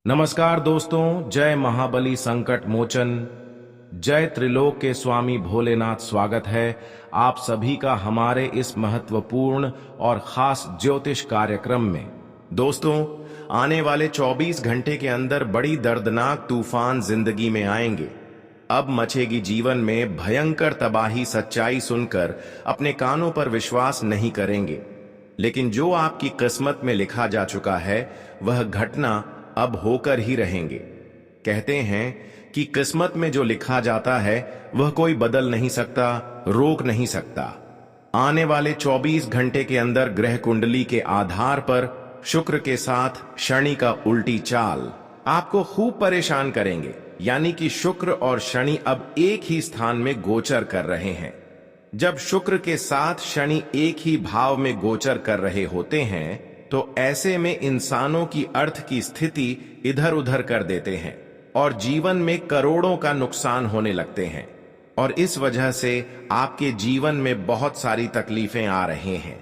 नमस्कार दोस्तों, जय महाबली संकट मोचन, जय त्रिलोक के स्वामी भोलेनाथ। स्वागत है आप सभी का हमारे इस महत्वपूर्ण और खास ज्योतिष कार्यक्रम में। दोस्तों, आने वाले 24 घंटे के अंदर बड़ी दर्दनाक तूफान जिंदगी में आएंगे। अब मचेगी जीवन में भयंकर तबाही। सच्चाई सुनकर अपने कानों पर विश्वास नहीं करेंगे, लेकिन जो आपकी किस्मत में लिखा जा चुका है वह घटना अब होकर ही रहेंगे। कहते हैं कि किस्मत में जो लिखा जाता है वह कोई बदल नहीं सकता, रोक नहीं सकता। आने वाले 24 घंटे के अंदर ग्रह कुंडली के आधार पर शुक्र के साथ शनि का उल्टी चाल आपको खूब परेशान करेंगे। यानी कि शुक्र और शनि अब एक ही स्थान में गोचर कर रहे हैं। जब शुक्र के साथ शनि एक ही भाव में गोचर कर रहे होते हैं तो ऐसे में इंसानों की अर्थ की स्थिति इधर उधर कर देते हैं और जीवन में करोड़ों का नुकसान होने लगते हैं। और इस वजह से आपके जीवन में बहुत सारी तकलीफें आ रही हैं।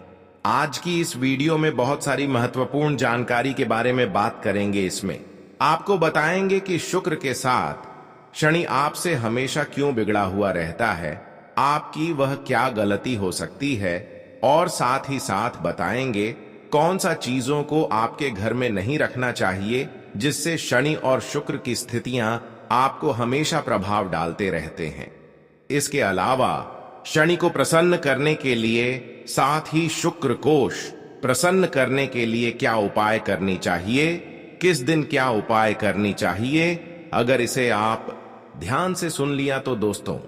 आज की इस वीडियो में बहुत सारी महत्वपूर्ण जानकारी के बारे में बात करेंगे। इसमें आपको बताएंगे कि शुक्र के साथ शनि आपसे हमेशा क्यों बिगड़ा हुआ रहता है, आपकी वह क्या गलती हो सकती है, और साथ ही साथ बताएंगे कौन सा चीजों को आपके घर में नहीं रखना चाहिए जिससे शनि और शुक्र की स्थितियां आपको हमेशा प्रभाव डालते रहते हैं। इसके अलावा शनि को प्रसन्न करने के लिए, साथ ही शुक्र कोश प्रसन्न करने के लिए क्या उपाय करनी चाहिए, किस दिन क्या उपाय करनी चाहिए। अगर इसे आप ध्यान से सुन लिया तो दोस्तों,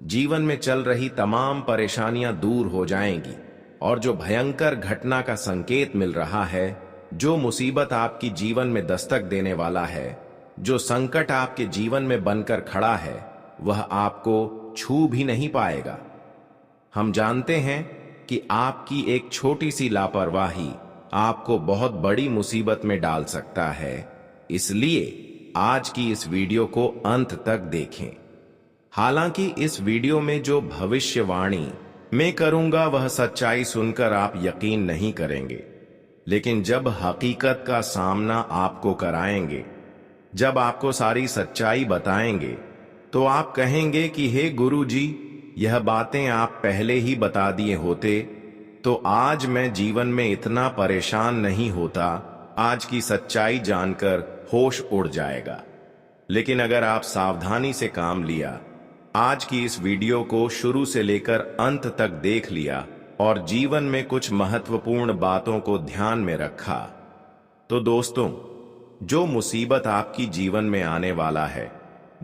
जीवन में चल रही तमाम परेशानियां दूर हो जाएंगी। और जो भयंकर घटना का संकेत मिल रहा है, जो मुसीबत आपकी जीवन में दस्तक देने वाला है, जो संकट आपके जीवन में बनकर खड़ा है, वह आपको छू भी नहीं पाएगा। हम जानते हैं कि आपकी एक छोटी सी लापरवाही आपको बहुत बड़ी मुसीबत में डाल सकता है। इसलिए आज की इस वीडियो को अंत तक देखें। हालांकि इस वीडियो में जो भविष्यवाणी मैं करूंगा वह सच्चाई सुनकर आप यकीन नहीं करेंगे, लेकिन जब हकीकत का सामना आपको कराएंगे, जब आपको सारी सच्चाई बताएंगे, तो आप कहेंगे कि हे गुरुजी, यह बातें आप पहले ही बता दिए होते तो आज मैं जीवन में इतना परेशान नहीं होता। आज की सच्चाई जानकर होश उड़ जाएगा। लेकिन अगर आप सावधानी से काम लिया, आज की इस वीडियो को शुरू से लेकर अंत तक देख लिया और जीवन में कुछ महत्वपूर्ण बातों को ध्यान में रखा, तो दोस्तों, जो मुसीबत आपकी जीवन में आने वाला है,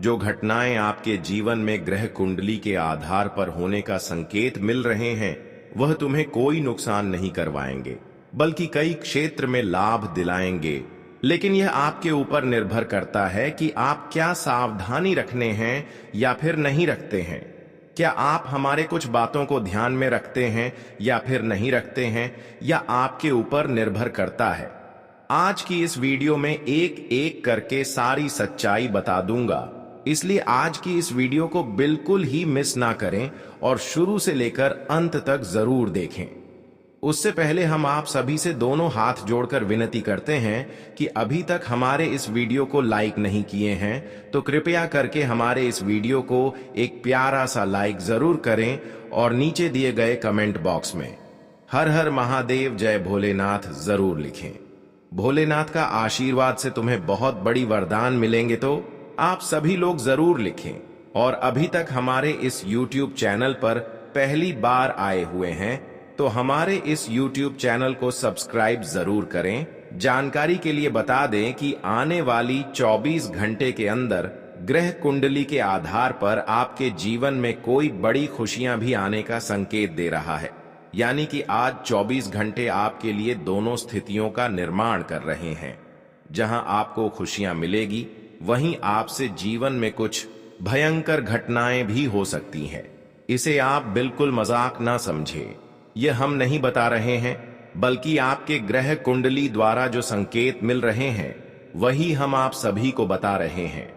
जो घटनाएं आपके जीवन में ग्रह कुंडली के आधार पर होने का संकेत मिल रहे हैं, वह तुम्हें कोई नुकसान नहीं करवाएंगे, बल्कि कई क्षेत्र में लाभ दिलाएंगे। लेकिन यह आपके ऊपर निर्भर करता है कि आप क्या सावधानी रखने हैं या फिर नहीं रखते हैं। क्या आप हमारे कुछ बातों को ध्यान में रखते हैं या फिर नहीं रखते हैं, या आपके ऊपर निर्भर करता है। आज की इस वीडियो में एक एक करके सारी सच्चाई बता दूंगा, इसलिए आज की इस वीडियो को बिल्कुल ही मिस ना करें और शुरू से लेकर अंत तक जरूर देखें। उससे पहले हम आप सभी से दोनों हाथ जोड़कर विनती करते हैं कि अभी तक हमारे इस वीडियो को लाइक नहीं किए हैं तो कृपया करके हमारे इस वीडियो को एक प्यारा सा लाइक जरूर करें और नीचे दिए गए कमेंट बॉक्स में हर हर महादेव जय भोलेनाथ जरूर लिखें। भोलेनाथ का आशीर्वाद से तुम्हें बहुत बड़ी वरदान मिलेंगे, तो आप सभी लोग जरूर लिखें। और अभी तक हमारे इस YouTube चैनल पर पहली बार आए हुए हैं तो हमारे इस YouTube चैनल को सब्सक्राइब जरूर करें। जानकारी के लिए बता दें कि आने वाली 24 घंटे के अंदर ग्रह कुंडली के आधार पर आपके जीवन में कोई बड़ी खुशियां भी आने का संकेत दे रहा है। यानी कि आज 24 घंटे आपके लिए दोनों स्थितियों का निर्माण कर रहे हैं। जहां आपको खुशियां मिलेगी, वहीं आपसे जीवन में कुछ भयंकर घटनाएं भी हो सकती हैं। इसे आप बिल्कुल मजाक ना समझें। यह हम नहीं बता रहे हैं, बल्कि आपके ग्रह कुंडली द्वारा जो संकेत मिल रहे हैं वही हम आप सभी को बता रहे हैं।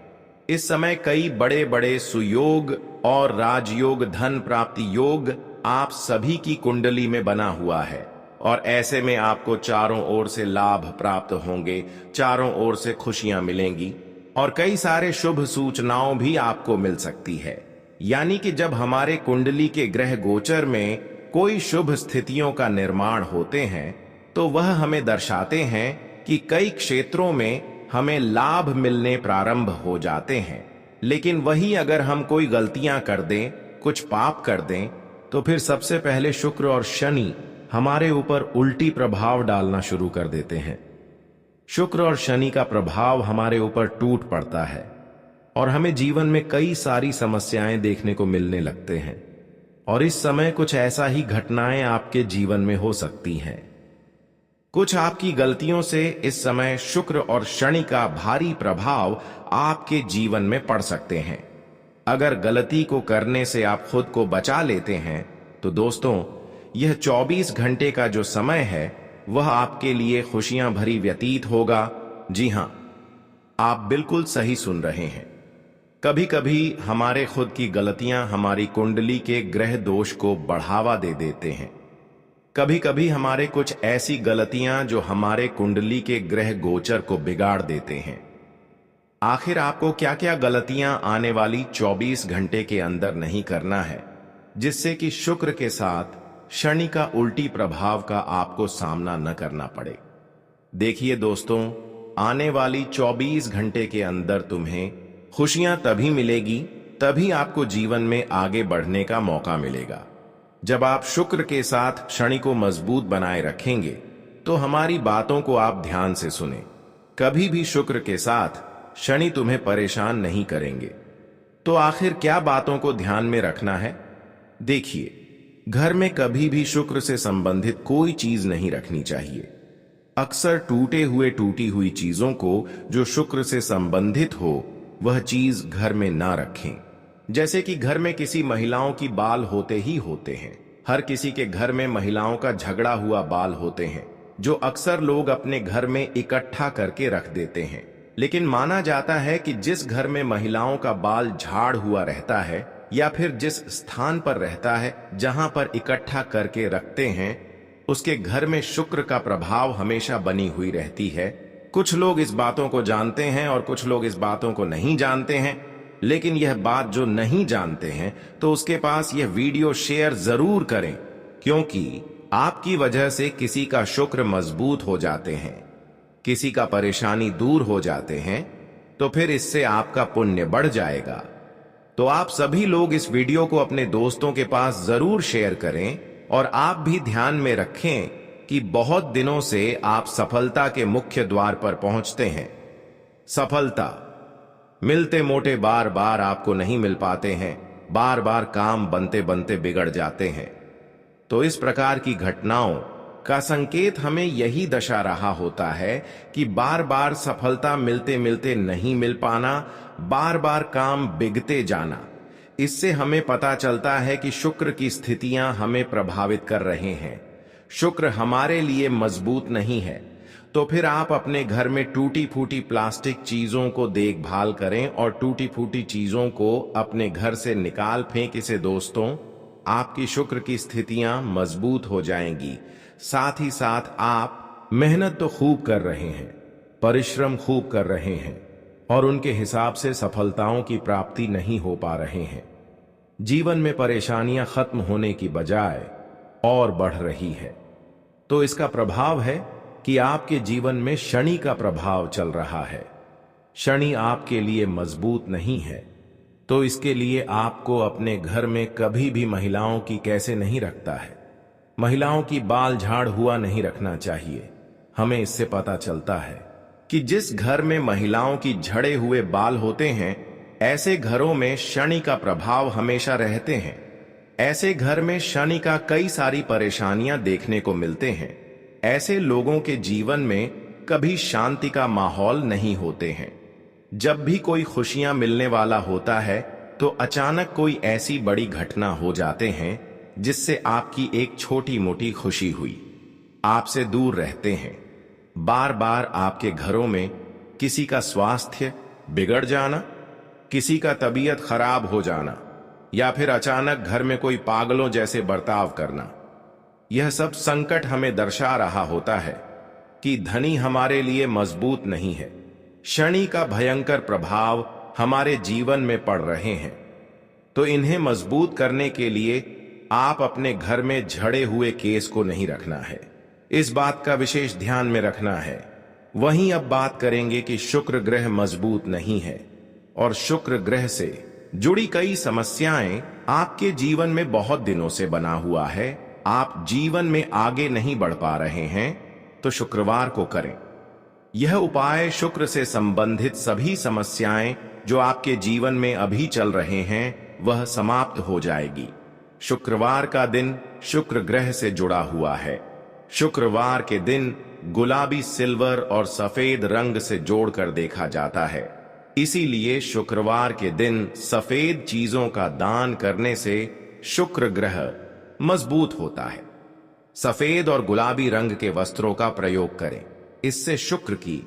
इस समय कई बड़े बड़े सुयोग और राजयोग, धन प्राप्ति योग आप सभी की कुंडली में बना हुआ है। और ऐसे में आपको चारों ओर से लाभ प्राप्त होंगे, चारों ओर से खुशियां मिलेंगी और कई सारे शुभ सूचनाओं भी आपको मिल सकती है। यानी कि जब हमारे कुंडली के ग्रह गोचर में कोई शुभ स्थितियों का निर्माण होते हैं तो वह हमें दर्शाते हैं कि कई क्षेत्रों में हमें लाभ मिलने प्रारंभ हो जाते हैं। लेकिन वही अगर हम कोई गलतियां कर दें, कुछ पाप कर दें, तो फिर सबसे पहले शुक्र और शनि हमारे ऊपर उल्टी प्रभाव डालना शुरू कर देते हैं। शुक्र और शनि का प्रभाव हमारे ऊपर टूट पड़ता है और हमें जीवन में कई सारी समस्याएं देखने को मिलने लगते हैं। और इस समय कुछ ऐसा ही घटनाएं आपके जीवन में हो सकती हैं। कुछ आपकी गलतियों से इस समय शुक्र और शनि का भारी प्रभाव आपके जीवन में पड़ सकते हैं। अगर गलती को करने से आप खुद को बचा लेते हैं तो दोस्तों, यह 24 घंटे का जो समय है वह आपके लिए खुशियां भरी व्यतीत होगा। जी हां, आप बिल्कुल सही सुन रहे हैं। कभी कभी हमारे खुद की गलतियां हमारी कुंडली के ग्रह दोष को बढ़ावा दे देते हैं। कभी कभी हमारे कुछ ऐसी गलतियां जो हमारे कुंडली के ग्रह गोचर को बिगाड़ देते हैं। आखिर आपको क्या क्या गलतियां आने वाली 24 घंटे के अंदर नहीं करना है, जिससे कि शुक्र के साथ शनि का उल्टी प्रभाव का आपको सामना न करना पड़े। देखिए दोस्तों, आने वाली 24 घंटे के अंदर तुम्हें खुशियां तभी मिलेगी, तभी आपको जीवन में आगे बढ़ने का मौका मिलेगा। जब आप शुक्र के साथ शनि को मजबूत बनाए रखेंगे तो हमारी बातों को आप ध्यान से सुने। कभी भी शुक्र के साथ शनि तुम्हें परेशान नहीं करेंगे। तो आखिर क्या बातों को ध्यान में रखना है? देखिए, घर में कभी भी शुक्र से संबंधित कोई चीज नहीं रखनी चाहिए। अक्सर टूटी हुई चीजों को जो शुक्र से संबंधित हो वह चीज घर में ना रखें। जैसे कि घर में किसी महिलाओं की बाल होते ही होते हैं। हर किसी के घर में महिलाओं का झगड़ा हुआ बाल होते हैं, जो अक्सर लोग अपने घर में इकट्ठा करके रख देते हैं। लेकिन माना जाता है कि जिस घर में महिलाओं का बाल झाड़ हुआ रहता है या फिर जिस स्थान पर रहता है जहां पर इकट्ठा करके रखते हैं, उसके घर में शुक्र का प्रभाव हमेशा बनी हुई रहती है। कुछ लोग इस बातों को जानते हैं और कुछ लोग इस बातों को नहीं जानते हैं। लेकिन यह बात जो नहीं जानते हैं तो उसके पास यह वीडियो शेयर जरूर करें, क्योंकि आपकी वजह से किसी का शुक्र मजबूत हो जाते हैं, किसी का परेशानी दूर हो जाते हैं, तो फिर इससे आपका पुण्य बढ़ जाएगा। तो आप सभी लोग इस वीडियो को अपने दोस्तों के पास जरूर शेयर करें और आप भी ध्यान में रखें कि बहुत दिनों से आप सफलता के मुख्य द्वार पर पहुंचते हैं। सफलता मिलते मोटे बार बार आपको नहीं मिल पाते हैं, बार बार काम बनते बनते बिगड़ जाते हैं। तो इस प्रकार की घटनाओं का संकेत हमें यही दर्शा रहा होता है कि बार बार सफलता मिलते मिलते नहीं मिल पाना, बार बार काम बिगड़ते जाना। इससे हमें पता चलता है कि शुक्र की स्थितियां हमें प्रभावित कर रहे हैं। शुक्र हमारे लिए मजबूत नहीं है। तो फिर आप अपने घर में टूटी फूटी प्लास्टिक चीजों को देखभाल करें और टूटी फूटी चीजों को अपने घर से निकाल फेंक इसे दोस्तों, आपकी शुक्र की स्थितियां मजबूत हो जाएंगी। साथ ही साथ आप मेहनत तो खूब कर रहे हैं, परिश्रम खूब कर रहे हैं और उनके हिसाब से सफलताओं की प्राप्ति नहीं हो पा रहे हैं। जीवन में परेशानियां खत्म होने की बजाय और बढ़ रही है। तो इसका प्रभाव है कि आपके जीवन में शनि का प्रभाव चल रहा है। शनि आपके लिए मजबूत नहीं है, तो इसके लिए आपको अपने घर में कभी भी महिलाओं की कैसे नहीं रखता है। महिलाओं की बाल झाड़ हुआ नहीं रखना चाहिए। हमें इससे पता चलता है कि जिस घर में महिलाओं की झड़े हुए बाल होते हैं, ऐसे घरों में शनि का प्रभाव हमेशा रहते हैं। ऐसे घर में शनि का कई सारी परेशानियां देखने को मिलते हैं। ऐसे लोगों के जीवन में कभी शांति का माहौल नहीं होते हैं। जब भी कोई खुशियां मिलने वाला होता है तो अचानक कोई ऐसी बड़ी घटना हो जाते हैं जिससे आपकी एक छोटी मोटी खुशी हुई आपसे दूर रहते हैं। बार बार आपके घरों में किसी का स्वास्थ्य बिगड़ जाना, किसी का तबीयत खराब हो जाना या फिर अचानक घर में कोई पागलों जैसे बर्ताव करना, यह सब संकट हमें दर्शा रहा होता है कि धनी हमारे लिए मजबूत नहीं है। शनि का भयंकर प्रभाव हमारे जीवन में पड़ रहे हैं, तो इन्हें मजबूत करने के लिए आप अपने घर में झड़े हुए केस को नहीं रखना है। इस बात का विशेष ध्यान में रखना है। वहीं अब बात करेंगे कि शुक्र ग्रह मजबूत नहीं है और शुक्र ग्रह से जुड़ी कई समस्याएं आपके जीवन में बहुत दिनों से बना हुआ है। आप जीवन में आगे नहीं बढ़ पा रहे हैं, तो शुक्रवार को करें यह उपाय। शुक्र से संबंधित सभी समस्याएं जो आपके जीवन में अभी चल रहे हैं वह समाप्त हो जाएगी। शुक्रवार का दिन शुक्र ग्रह से जुड़ा हुआ है। शुक्रवार के दिन गुलाबी, सिल्वर और सफेद रंग से जोड़कर देखा जाता है। इसीलिए शुक्रवार के दिन सफेद चीजों का दान करने से शुक्र ग्रह मजबूत होता है। सफेद और गुलाबी रंग के वस्त्रों का प्रयोग करें। इससे शुक्र की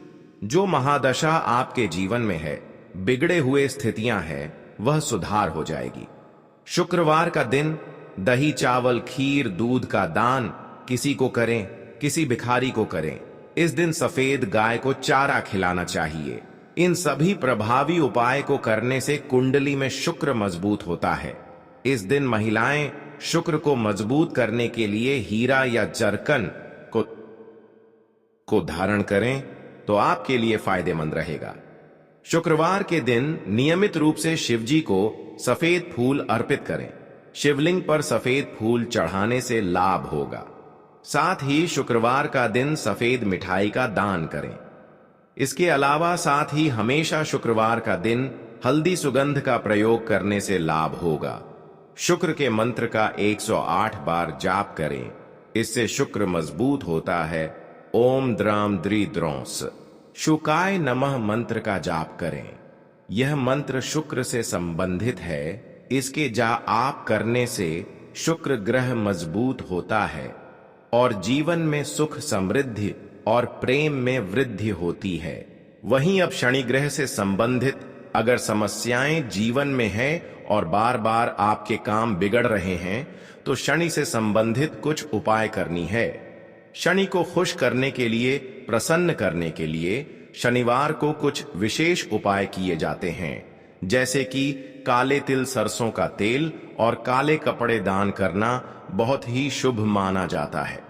जो महादशा आपके जीवन में है, बिगड़े हुए स्थितियां हैं, वह सुधार हो जाएगी। शुक्रवार का दिन दही, चावल, खीर, दूध का दान किसी को करें, किसी भिखारी को करें। इस दिन सफेद गाय को चारा खिलाना चाहिए। इन सभी प्रभावी उपाय को करने से कुंडली में शुक्र मजबूत होता है। इस दिन महिलाएं शुक्र को मजबूत करने के लिए हीरा या जरकन को धारण करें तो आपके लिए फायदेमंद रहेगा। शुक्रवार के दिन नियमित रूप से शिवजी को सफेद फूल अर्पित करें। शिवलिंग पर सफेद फूल चढ़ाने से लाभ होगा। साथ ही शुक्रवार का दिन सफेद मिठाई का दान करें। इसके अलावा साथ ही हमेशा शुक्रवार का दिन हल्दी सुगंध का प्रयोग करने से लाभ होगा। शुक्र के मंत्र का 108 बार जाप करें। इससे शुक्र मजबूत होता है। ओम द्राम द्रि द्रौंस शुकाय नमः मंत्र का जाप करें। यह मंत्र शुक्र से संबंधित है। इसके आप करने से शुक्र ग्रह मजबूत होता है और जीवन में सुख, समृद्धि और प्रेम में वृद्धि होती है। वहीं अब शनि ग्रह से संबंधित अगर समस्याएं जीवन में है और बार बार आपके काम बिगड़ रहे हैं, तो शनि से संबंधित कुछ उपाय करनी है। शनि को खुश करने के लिए, प्रसन्न करने के लिए शनिवार को कुछ विशेष उपाय किए जाते हैं, जैसे कि काले तिल, सरसों का तेल और काले कपड़े दान करना बहुत ही शुभ माना जाता है।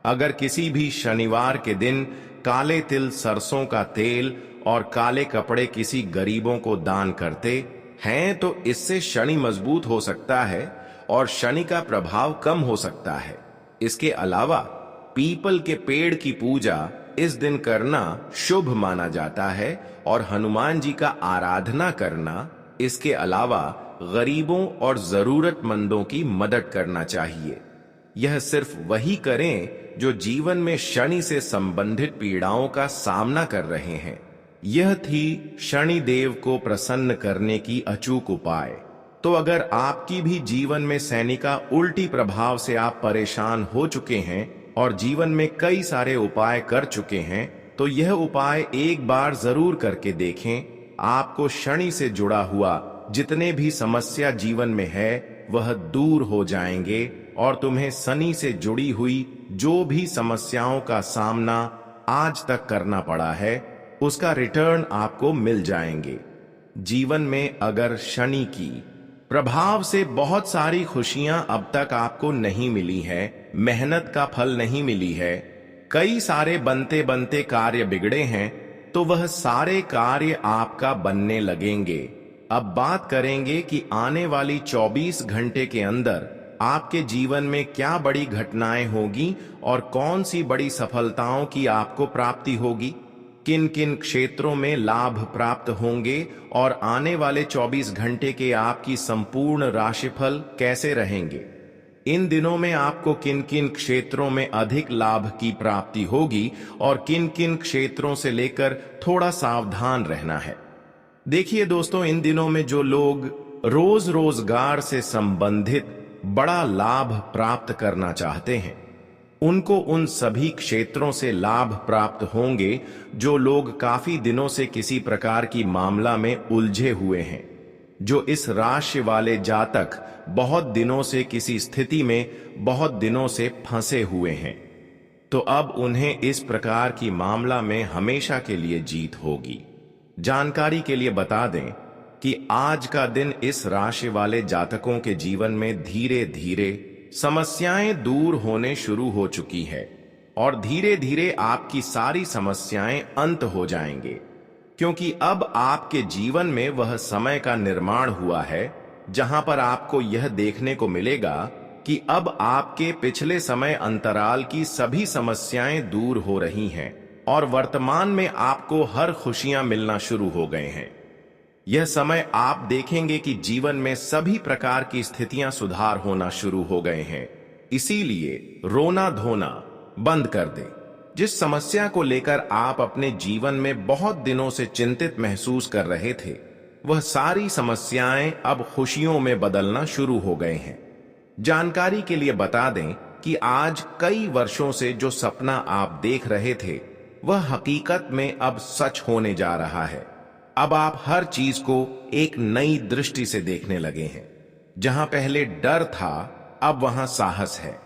अगर किसी भी शनिवार के दिन काले तिल, सरसों का तेल और काले कपड़े किसी गरीबों को दान करते हैं, तो इससे शनि मजबूत हो सकता है और शनि का प्रभाव कम हो सकता है। इसके अलावा पीपल के पेड़ की पूजा इस दिन करना शुभ माना जाता है और हनुमान जी का आराधना करना, इसके अलावा गरीबों और जरूरतमंदों की मदद करना चाहिए। यह सिर्फ वही करें जो जीवन में शनि से संबंधित पीड़ाओं का सामना कर रहे हैं। यह थी शनि देव को प्रसन्न करने की अचूक उपाय। तो अगर आपकी भी जीवन में शनि का उल्टी प्रभाव से आप परेशान हो चुके हैं और जीवन में कई सारे उपाय कर चुके हैं, तो यह उपाय एक बार जरूर करके देखें। आपको शनि से जुड़ा हुआ जितने भी समस्या जीवन में है वह दूर हो जाएंगे और तुम्हें शनि से जुड़ी हुई जो भी समस्याओं का सामना आज तक करना पड़ा है, उसका रिटर्न आपको मिल जाएंगे। जीवन में अगर शनि की प्रभाव से बहुत सारी खुशियां अब तक आपको नहीं मिली है, मेहनत का फल नहीं मिली है, कई सारे बनते बनते कार्य बिगड़े हैं, तो वह सारे कार्य आपका बनने लगेंगे। अब बात करेंगे कि आने वाली 24 घंटे के अंदर आपके जीवन में क्या बड़ी घटनाएं होगी और कौन सी बड़ी सफलताओं की आपको प्राप्ति होगी, किन किन क्षेत्रों में लाभ प्राप्त होंगे और आने वाले 24 घंटे के आपकी संपूर्ण राशिफल कैसे रहेंगे। इन दिनों में आपको किन किन क्षेत्रों में अधिक लाभ की प्राप्ति होगी और किन किन क्षेत्रों से लेकर थोड़ा सावधान रहना है। देखिए दोस्तों, इन दिनों में जो लोग रोजगार से संबंधित बड़ा लाभ प्राप्त करना चाहते हैं, उनको उन सभी क्षेत्रों से लाभ प्राप्त होंगे। जो लोग काफी दिनों से किसी प्रकार की मामला में उलझे हुए हैं, जो इस राशि वाले जातक बहुत दिनों से किसी स्थिति में बहुत दिनों से फंसे हुए हैं, तो अब उन्हें इस प्रकार की मामला में हमेशा के लिए जीत होगी। जानकारी के लिए बता दें कि आज का दिन इस राशि वाले जातकों के जीवन में धीरे धीरे समस्याएं दूर होने शुरू हो चुकी है और धीरे धीरे आपकी सारी समस्याएं अंत हो जाएंगे, क्योंकि अब आपके जीवन में वह समय का निर्माण हुआ है जहां पर आपको यह देखने को मिलेगा कि अब आपके पिछले समय अंतराल की सभी समस्याएं दूर हो रही हैं और वर्तमान में आपको हर खुशियां मिलना शुरू हो गए हैं। यह समय आप देखेंगे कि जीवन में सभी प्रकार की स्थितियां सुधार होना शुरू हो गए हैं। इसीलिए रोना धोना बंद कर दें। जिस समस्या को लेकर आप अपने जीवन में बहुत दिनों से चिंतित महसूस कर रहे थे, वह सारी समस्याएं अब खुशियों में बदलना शुरू हो गए हैं। जानकारी के लिए बता दें कि आज कई वर्षों से जो सपना आप देख रहे थे, वह हकीकत में अब सच होने जा रहा है। अब आप हर चीज को एक नई दृष्टि से देखने लगे हैं। जहां पहले डर था, अब वहां साहस है।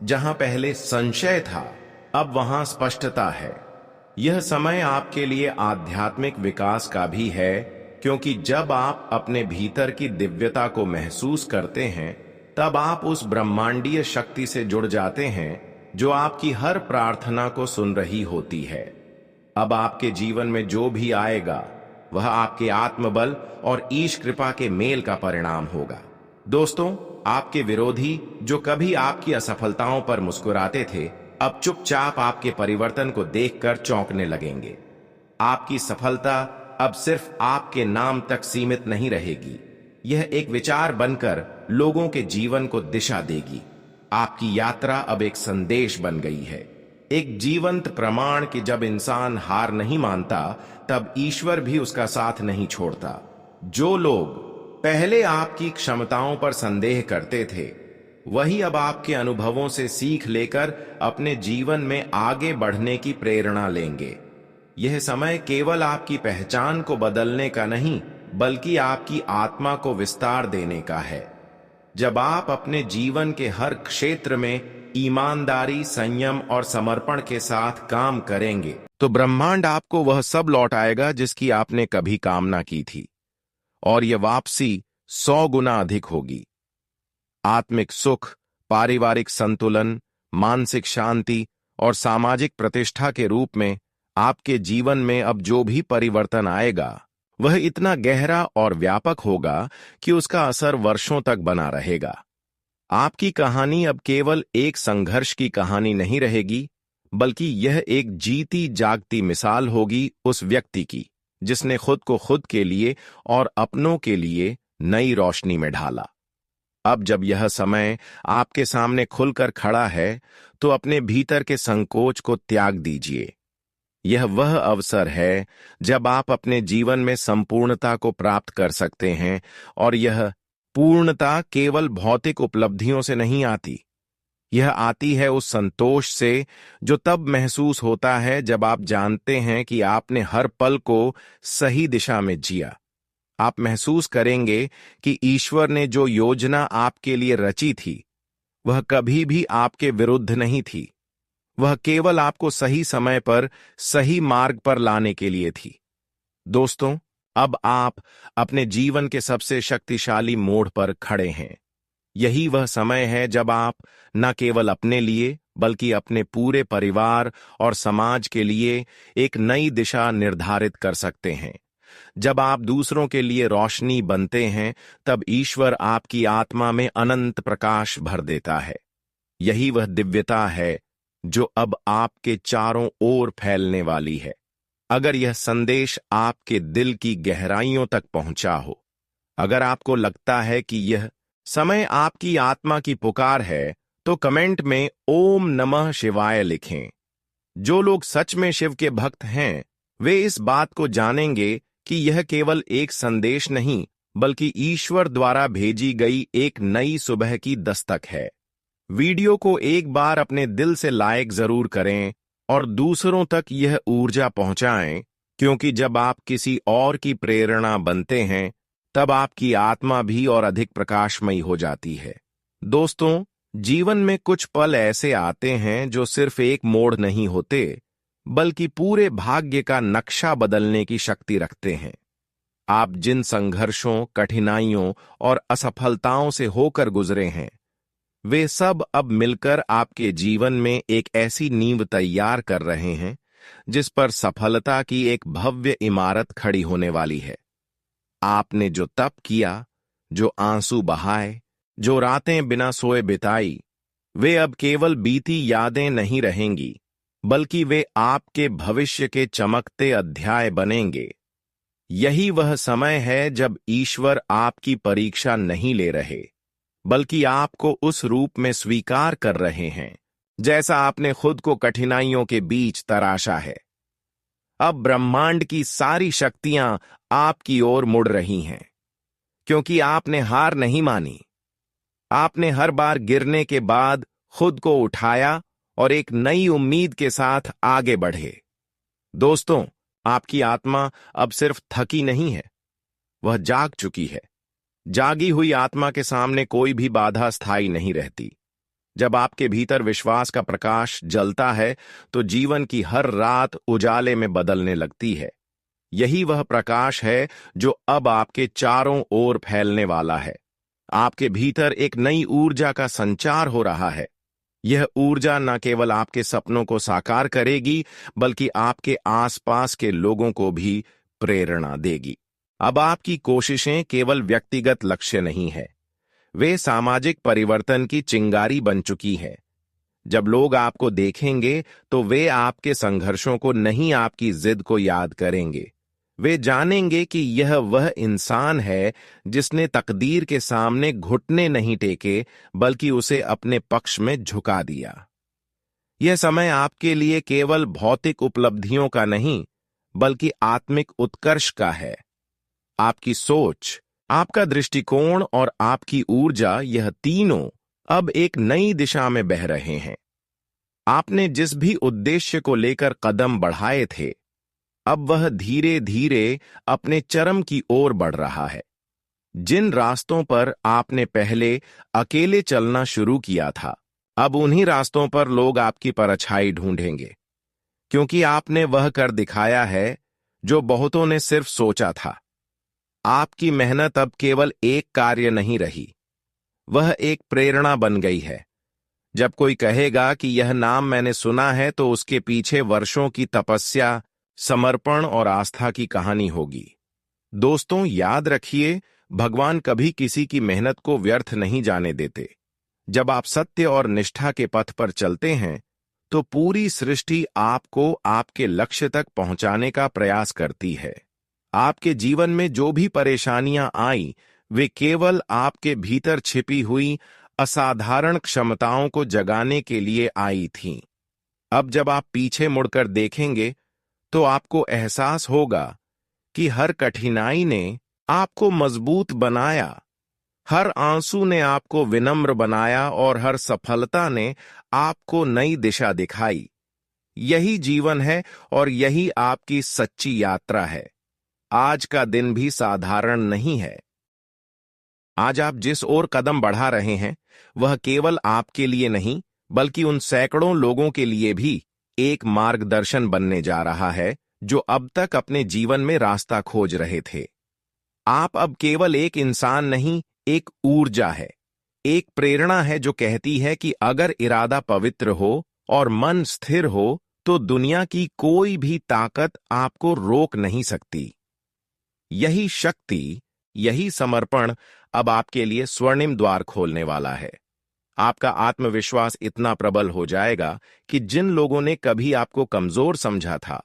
जहां पहले संशय था, अब वहां स्पष्टता है। यह समय आपके लिए आध्यात्मिक विकास का भी है, क्योंकि जब आप अपने भीतर की दिव्यता को महसूस करते हैं, तब आप उस ब्रह्मांडीय शक्ति से जुड़ जाते हैं जो आपकी हर प्रार्थना को सुन रही होती है। अब आपके जीवन में जो भी आएगा, वह आपके आत्मबल और ईश कृपा के मेल का परिणाम होगा। दोस्तों, आपके विरोधी जो कभी आपकी असफलताओं पर मुस्कुराते थे, अब चुपचाप आपके परिवर्तन को देखकर चौंकने लगेंगे। आपकी सफलता अब सिर्फ आपके नाम तक सीमित नहीं रहेगी, यह एक विचार बनकर लोगों के जीवन को दिशा देगी। आपकी यात्रा अब एक संदेश बन गई है, एक जीवंत प्रमाण कि जब इंसान हार नहीं मानता, तब ईश्वर भी उसका साथ नहीं छोड़ता। जो लोग पहले आपकी क्षमताओं पर संदेह करते थे, वही अब आपके अनुभवों से सीख लेकर अपने जीवन में आगे बढ़ने की प्रेरणा लेंगे। यह समय केवल आपकी पहचान को बदलने का नहीं, बल्कि आपकी आत्मा को विस्तार देने का है। जब आप अपने जीवन के हर क्षेत्र में ईमानदारी, संयम और समर्पण के साथ काम करेंगे, तो ब्रह्मांड आपको वह सब लौटाएगा जिसकी आपने कभी कामना की थी, और यह वापसी 100 गुना अधिक होगी। आत्मिक सुख, पारिवारिक संतुलन, मानसिक शांति और सामाजिक प्रतिष्ठा के रूप में आपके जीवन में अब जो भी परिवर्तन आएगा, वह इतना गहरा और व्यापक होगा कि उसका असर वर्षों तक बना रहेगा। आपकी कहानी अब केवल एक संघर्ष की कहानी नहीं रहेगी, बल्कि यह एक जीती जागती मिसाल होगी उस व्यक्ति की जिसने खुद को खुद के लिए और अपनों के लिए नई रोशनी में ढाला। अब जब यह समय आपके सामने खुलकर खड़ा है, तो अपने भीतर के संकोच को त्याग दीजिए। यह वह अवसर है जब आप अपने जीवन में संपूर्णता को प्राप्त कर सकते हैं, और यह पूर्णता केवल भौतिक उपलब्धियों से नहीं आती। यह आती है उस संतोष से जो तब महसूस होता है जब आप जानते हैं कि आपने हर पल को सही दिशा में जिया। आप महसूस करेंगे कि ईश्वर ने जो योजना आपके लिए रची थी, वह कभी भी आपके विरुद्ध नहीं थी। वह केवल आपको सही समय पर सही मार्ग पर लाने के लिए थी। दोस्तों, अब आप अपने जीवन के सबसे शक्तिशाली मोड़ पर खड़े हैं। यही वह समय है जब आप न केवल अपने लिए, बल्कि अपने पूरे परिवार और समाज के लिए एक नई दिशा निर्धारित कर सकते हैं। जब आप दूसरों के लिए रोशनी बनते हैं, तब ईश्वर आपकी आत्मा में अनंत प्रकाश भर देता है। यही वह दिव्यता है जो अब आपके चारों ओर फैलने वाली है। अगर यह संदेश आपके दिल की गहराइयों तक पहुंचा हो, अगर आपको लगता है कि यह समय आपकी आत्मा की पुकार है, तो कमेंट में ओम नमः शिवाय लिखें। जो लोग सच में शिव के भक्त हैं, वे इस बात को जानेंगे कि यह केवल एक संदेश नहीं, बल्कि ईश्वर द्वारा भेजी गई एक नई सुबह की दस्तक है। वीडियो को एक बार अपने दिल से लाइक जरूर करें और दूसरों तक यह ऊर्जा पहुंचाएं, क्योंकि जब आप किसी और की प्रेरणा बनते हैं, तब आपकी आत्मा भी और अधिक प्रकाशमयी हो जाती है। दोस्तों, जीवन में कुछ पल ऐसे आते हैं जो सिर्फ एक मोड़ नहीं होते, बल्कि पूरे भाग्य का नक्शा बदलने की शक्ति रखते हैं। आप जिन संघर्षों, कठिनाइयों और असफलताओं से होकर गुजरे हैं, वे सब अब मिलकर आपके जीवन में एक ऐसी नींव तैयार कर रहे हैं जिस पर सफलता की एक भव्य इमारत खड़ी होने वाली है। आपने जो तप किया, जो आंसू बहाए, जो रातें बिना सोए बिताई, वे अब केवल बीती यादें नहीं रहेंगी, बल्कि वे आपके भविष्य के चमकते अध्याय बनेंगे। यही वह समय है जब ईश्वर आपकी परीक्षा नहीं ले रहे, बल्कि आपको उस रूप में स्वीकार कर रहे हैं जैसा आपने खुद को कठिनाइयों के बीच तराशा है। अब ब्रह्मांड की सारी शक्तियां आपकी ओर मुड़ रही हैं, क्योंकि आपने हार नहीं मानी। आपने हर बार गिरने के बाद खुद को उठाया और एक नई उम्मीद के साथ आगे बढ़े। दोस्तों, आपकी आत्मा अब सिर्फ थकी नहीं है, वह जाग चुकी है। जागी हुई आत्मा के सामने कोई भी बाधा स्थायी नहीं रहती। जब आपके भीतर विश्वास का प्रकाश जलता है तो जीवन की हर रात उजाले में बदलने लगती है। यही वह प्रकाश है जो अब आपके चारों ओर फैलने वाला है। आपके भीतर एक नई ऊर्जा का संचार हो रहा है। यह ऊर्जा न केवल आपके सपनों को साकार करेगी, बल्कि आपके आसपास के लोगों को भी प्रेरणा देगी। अब आपकी कोशिशें केवल व्यक्तिगत लक्ष्य नहीं है, वे सामाजिक परिवर्तन की चिंगारी बन चुकी है। जब लोग आपको देखेंगे तो वे आपके संघर्षों को नहीं, आपकी जिद को याद करेंगे। वे जानेंगे कि यह वह इंसान है जिसने तकदीर के सामने घुटने नहीं टेके, बल्कि उसे अपने पक्ष में झुका दिया। यह समय आपके लिए केवल भौतिक उपलब्धियों का नहीं, बल्कि आत्मिक उत्कर्ष का है। आपकी सोच, आपका दृष्टिकोण और आपकी ऊर्जा, यह तीनों अब एक नई दिशा में बह रहे हैं। आपने जिस भी उद्देश्य को लेकर कदम बढ़ाए थे, अब वह धीरे धीरे अपने चरम की ओर बढ़ रहा है। जिन रास्तों पर आपने पहले अकेले चलना शुरू किया था, अब उन्हीं रास्तों पर लोग आपकी परछाई ढूंढेंगे, क्योंकि आपने वह कर दिखाया है जो बहुतों ने सिर्फ सोचा था। आपकी मेहनत अब केवल एक कार्य नहीं रही, वह एक प्रेरणा बन गई है। जब कोई कहेगा कि यह नाम मैंने सुना है, तो उसके पीछे वर्षों की तपस्या, समर्पण और आस्था की कहानी होगी। दोस्तों, याद रखिए, भगवान कभी किसी की मेहनत को व्यर्थ नहीं जाने देते। जब आप सत्य और निष्ठा के पथ पर चलते हैं, तो पूरी सृष्टि आपको आपके लक्ष्य तक पहुंचाने का प्रयास करती है। आपके जीवन में जो भी परेशानियां आई, वे केवल आपके भीतर छिपी हुई असाधारण क्षमताओं को जगाने के लिए आई थीं। अब जब आप पीछे मुड़कर देखेंगे, तो आपको एहसास होगा कि हर कठिनाई ने आपको मजबूत बनाया, हर आंसू ने आपको विनम्र बनाया और हर सफलता ने आपको नई दिशा दिखाई। यही जीवन है और यही आपकी सच्ची यात्रा है। आज का दिन भी साधारण नहीं है। आज आप जिस ओर कदम बढ़ा रहे हैं, वह केवल आपके लिए नहीं, बल्कि उन सैकड़ों लोगों के लिए भी एक मार्गदर्शन बनने जा रहा है जो अब तक अपने जीवन में रास्ता खोज रहे थे। आप अब केवल एक इंसान नहीं, एक ऊर्जा है, एक प्रेरणा है जो कहती है कि अगर इरादा पवित्र हो और मन स्थिर हो, तो दुनिया की कोई भी ताकत आपको रोक नहीं सकती। यही शक्ति, यही समर्पण अब आपके लिए स्वर्णिम द्वार खोलने वाला है। आपका आत्मविश्वास इतना प्रबल हो जाएगा कि जिन लोगों ने कभी आपको कमजोर समझा था,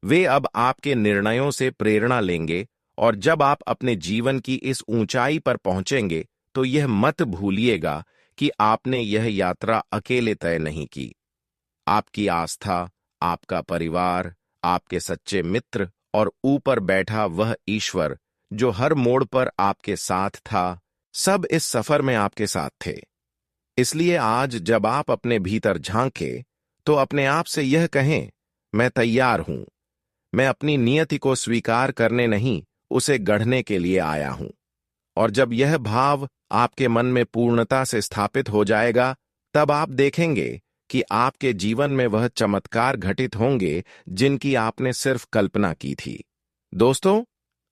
वे अब आपके निर्णयों से प्रेरणा लेंगे। और जब आप अपने जीवन की इस ऊंचाई पर पहुंचेंगे, तो यह मत भूलिएगा कि आपने यह यात्रा अकेले तय नहीं की। आपकी आस्था, आपका परिवार, आपके सच्चे मित्र और ऊपर बैठा वह ईश्वर जो हर मोड़ पर आपके साथ था, सब इस सफर में आपके साथ थे। इसलिए आज जब आप अपने भीतर झांकें, तो अपने आप से यह कहें, मैं तैयार हूं। मैं अपनी नियति को स्वीकार करने नहीं, उसे गढ़ने के लिए आया हूं। और जब यह भाव आपके मन में पूर्णता से स्थापित हो जाएगा, तब आप देखेंगे कि आपके जीवन में वह चमत्कार घटित होंगे जिनकी आपने सिर्फ कल्पना की थी। दोस्तों,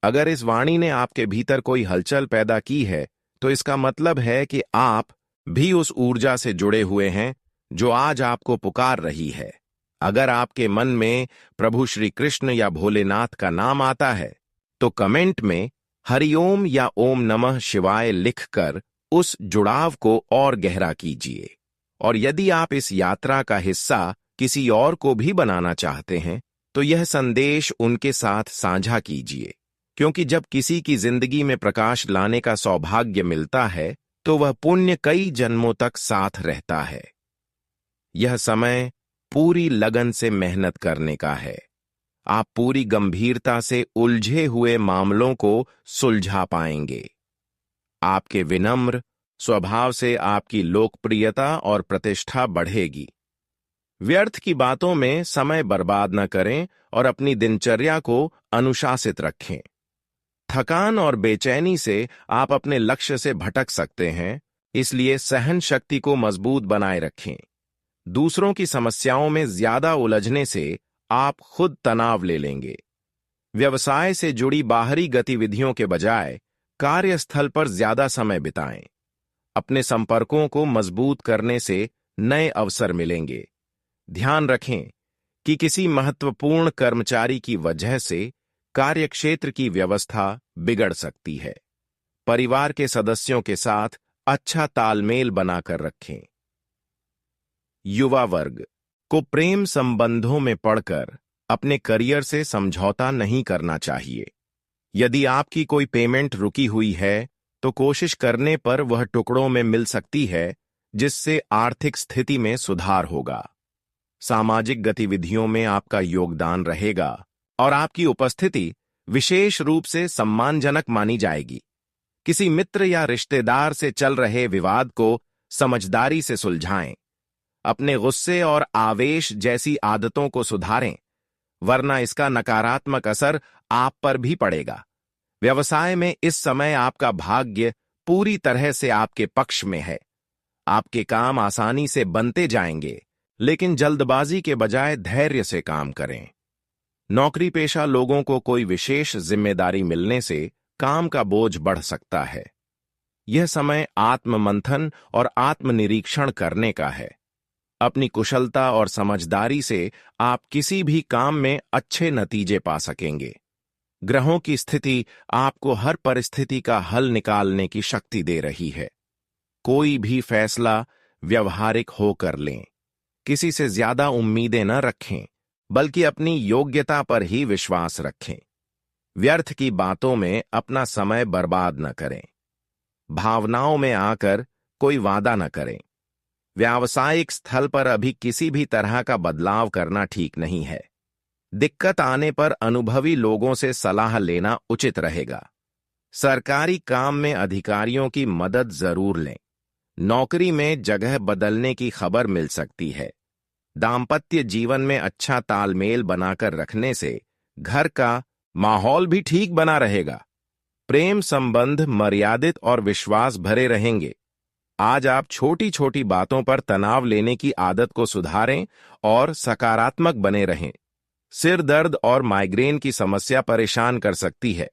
अगर इस वाणी ने आपके भीतर कोई हलचल पैदा की है, तो इसका मतलब है कि आप भी उस ऊर्जा से जुड़े हुए हैं जो आज आपको पुकार रही है। अगर आपके मन में प्रभु श्री कृष्ण या भोलेनाथ का नाम आता है, तो कमेंट में हरिओम या ओम नमः शिवाय लिखकर उस जुड़ाव को और गहरा कीजिए। और यदि आप इस यात्रा का हिस्सा किसी और को भी बनाना चाहते हैं, तो यह संदेश उनके साथ साझा कीजिए, क्योंकि जब किसी की जिंदगी में प्रकाश लाने का सौभाग्य मिलता है, तो वह पुण्य कई जन्मों तक साथ रहता है। यह समय पूरी लगन से मेहनत करने का है। आप पूरी गंभीरता से उलझे हुए मामलों को सुलझा पाएंगे। आपके विनम्र स्वभाव से आपकी लोकप्रियता और प्रतिष्ठा बढ़ेगी। व्यर्थ की बातों में समय बर्बाद न करें और अपनी दिनचर्या को अनुशासित रखें। थकान और बेचैनी से आप अपने लक्ष्य से भटक सकते हैं, इसलिए सहन शक्ति को मजबूत बनाए रखें। दूसरों की समस्याओं में ज्यादा उलझने से आप खुद तनाव ले लेंगे। व्यवसाय से जुड़ी बाहरी गतिविधियों के बजाय कार्यस्थल पर ज्यादा समय बिताएं। अपने संपर्कों को मजबूत करने से नए अवसर मिलेंगे। ध्यान रखें कि किसी महत्वपूर्ण कर्मचारी की वजह से कार्यक्षेत्र की व्यवस्था बिगड़ सकती है। परिवार के सदस्यों के साथ अच्छा तालमेल बनाकर रखें। युवा वर्ग को प्रेम संबंधों में पड़कर अपने करियर से समझौता नहीं करना चाहिए। यदि आपकी कोई पेमेंट रुकी हुई है, तो कोशिश करने पर वह टुकड़ों में मिल सकती है, जिससे आर्थिक स्थिति में सुधार होगा। सामाजिक गतिविधियों में आपका योगदान रहेगा और आपकी उपस्थिति विशेष रूप से सम्मानजनक मानी जाएगी। किसी मित्र या रिश्तेदार से चल रहे विवाद को समझदारी से सुलझाएं। अपने गुस्से और आवेश जैसी आदतों को सुधारें, वरना इसका नकारात्मक असर आप पर भी पड़ेगा। व्यवसाय में इस समय आपका भाग्य पूरी तरह से आपके पक्ष में है। आपके काम आसानी से बनते जाएंगे, लेकिन जल्दबाजी के बजाय धैर्य से काम करें। नौकरी पेशा लोगों को कोई विशेष जिम्मेदारी मिलने से काम का बोझ बढ़ सकता है। यह समय आत्ममंथन और आत्मनिरीक्षण करने का है। अपनी कुशलता और समझदारी से आप किसी भी काम में अच्छे नतीजे पा सकेंगे। ग्रहों की स्थिति आपको हर परिस्थिति का हल निकालने की शक्ति दे रही है। कोई भी फैसला व्यवहारिक होकर लें। किसी से ज्यादा उम्मीदें न रखें, बल्कि अपनी योग्यता पर ही विश्वास रखें। व्यर्थ की बातों में अपना समय बर्बाद न करें। भावनाओं में आकर कोई वादा न करें। व्यावसायिक स्थल पर अभी किसी भी तरह का बदलाव करना ठीक नहीं है। दिक्कत आने पर अनुभवी लोगों से सलाह लेना उचित रहेगा। सरकारी काम में अधिकारियों की मदद जरूर लें। नौकरी में जगह बदलने की खबर मिल सकती है। दाम्पत्य जीवन में अच्छा तालमेल बनाकर रखने से घर का माहौल भी ठीक बना रहेगा। प्रेम संबंध मर्यादित और विश्वास भरे रहेंगे। आज आप छोटी छोटी बातों पर तनाव लेने की आदत को सुधारें और सकारात्मक बने रहें। सिर दर्द और माइग्रेन की समस्या परेशान कर सकती है,